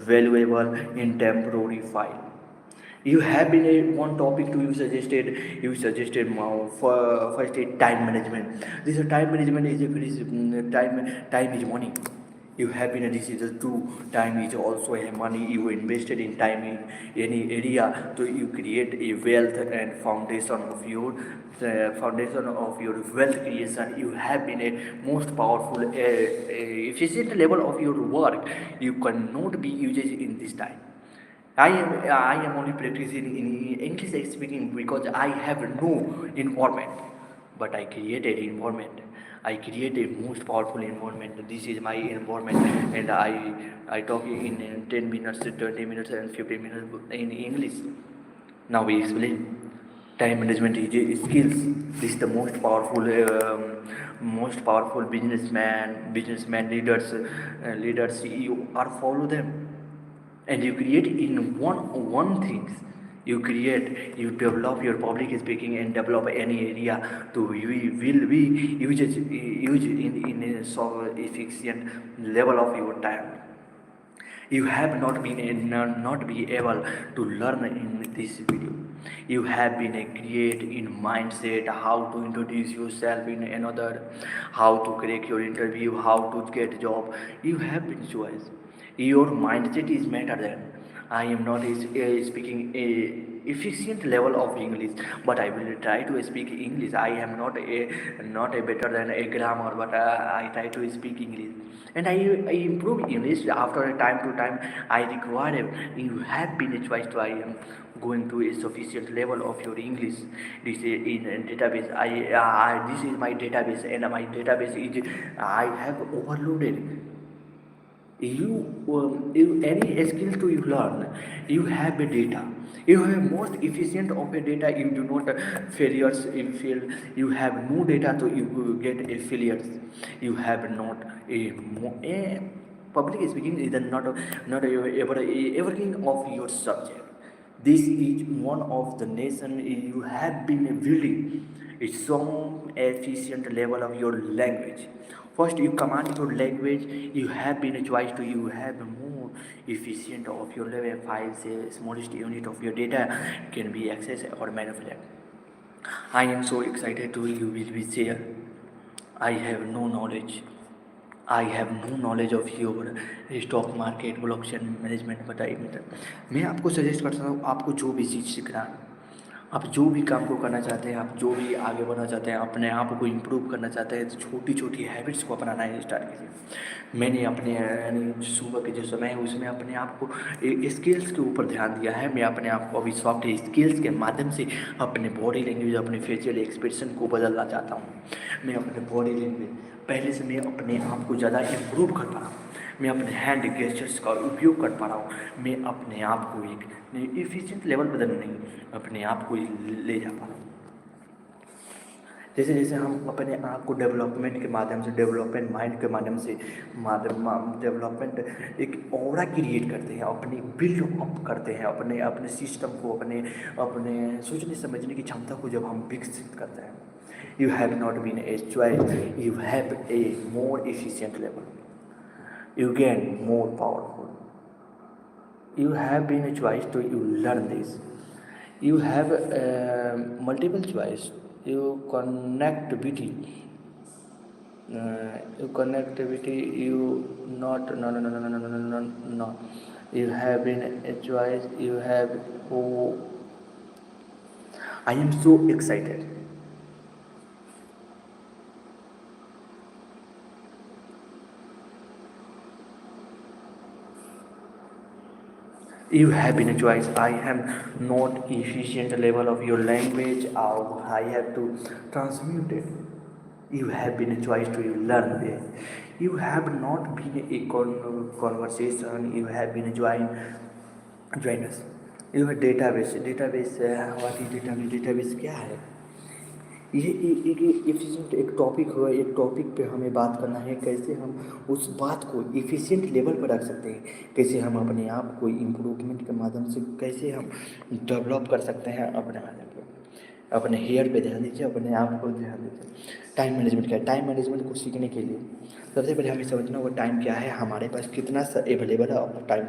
valuable in temporary file. You have been a one topic to you suggested for first is time management. This time management is a very time is money. You have been a this is a true time is also a money you invested in time in any area, so you create a wealth and foundation of your wealth creation. You have been a most powerful efficient level of your work you cannot be used in this time. I am only practicing in English speaking because I have no environment, but I created environment. I created most powerful environment. This is my environment, and I talk in 10 minutes, 20 minutes, and 15 minutes in English. Now we explain. Time management is a skills. This is the most powerful businessman leaders. You are follow them, and you create in one things. You develop your public speaking and develop any area to you will be use in a so efficient level of your time. You have not be able to learn in this video. You have been a create in mindset how to introduce yourself in another, how to crack your interview, how to get job. You have been choice. Your mindset is matter than. I am not speaking a efficient level of English, but I will try to speak English. I am not a better than a grammar, but I try to speak English, and I improve English after a time to time. I require you have been a choice to I am going to a sufficient level of your English. This is in database. This is my database, and my database is I have overloaded. You any skill to you learn, you have a data. You have most efficient of a data. You do not failures. You fail. You have no data, so you get a failures. You have not a public speaking is not everything of your subject. This is one of the nation you have been building. It's some efficient level of your language. First, you command your language. You have been a choice to you have more efficient of your level files. Smallest unit of your data can be accessed or manipulated. I am so excited to you will be share. I have no knowledge. I have no knowledge of your stock market blockchain management बताइए मित्र। मैं आपको suggest करता हूँ, आपको जो भी चीज़ सीखना है, आप जो भी काम को करना चाहते हैं, आप जो भी आगे बढ़ना चाहते हैं, अपने आप को इम्प्रूव करना चाहते हैं, तो छोटी छोटी हैबिट्स को अपनाना है स्टार्ट कीजिए। मैंने अपने यानी सुबह के जो समय है उसमें अपने आप को स्किल्स के ऊपर ध्यान दिया है। मैं अपने आप को अभी सॉफ्ट स्किल्स के माध्यम से अपने बॉडी लैंग्वेज, अपने फेशियल एक्सप्रेशन को बदलना चाहता हूँ। मैं अपने बॉडी लैंग्वेज पहले से मैं अपने आप को ज़्यादा इम्प्रूव कर पा रहा हूँ। मैं अपने हैंड गेस्चर्स का उपयोग कर पा रहा हूँ। मैं अपने आप को एक एफिशिएंट लेवल पर नहीं, अपने आप को ले जा पा रहा हूँ। जैसे जैसे हम अपने आप को डेवलपमेंट के माध्यम से, डेवलपमेंट माइंड के माध्यम से डेवलपमेंट एक ऑरा क्रिएट करते हैं, अपनी बिल्ड अप करते हैं, अपने अपने सिस्टम को, अपने अपने सोचने समझने की क्षमता को जब हम विकसित करते हैं, you have not been a choice, you have a more efficient level, you gain more powerful, you have been a choice to you learn this, you have multiple choice, you connectivity, you not no no no no no no no no no no, you have been a choice, you have, oh, I am so excited. You have been a choice. I am not efficient level of your language, or I have to transmute it. You have been a choice to learn it. You have not been a conversation. You have been a join us. You have database. What is database? Database क्या है? ये एक efficient एक topic हो, एक topic पे हमें बात करना है, कैसे हम उस बात को एफिशिएंट लेवल पर रख सकते हैं, कैसे हम अपने आप को इम्प्रूवमेंट के माध्यम से कैसे हम डेवलप कर सकते हैं अपने माध्यम पर। अपने हेयर पे ध्यान दीजिए, अपने आप को ध्यान दीजिए। टाइम मैनेजमेंट क्या है? टाइम मैनेजमेंट को सीखने के लिए सबसे पहले हमें समझना होगा टाइम क्या है, हमारे पास कितना अवेलेबल है और टाइम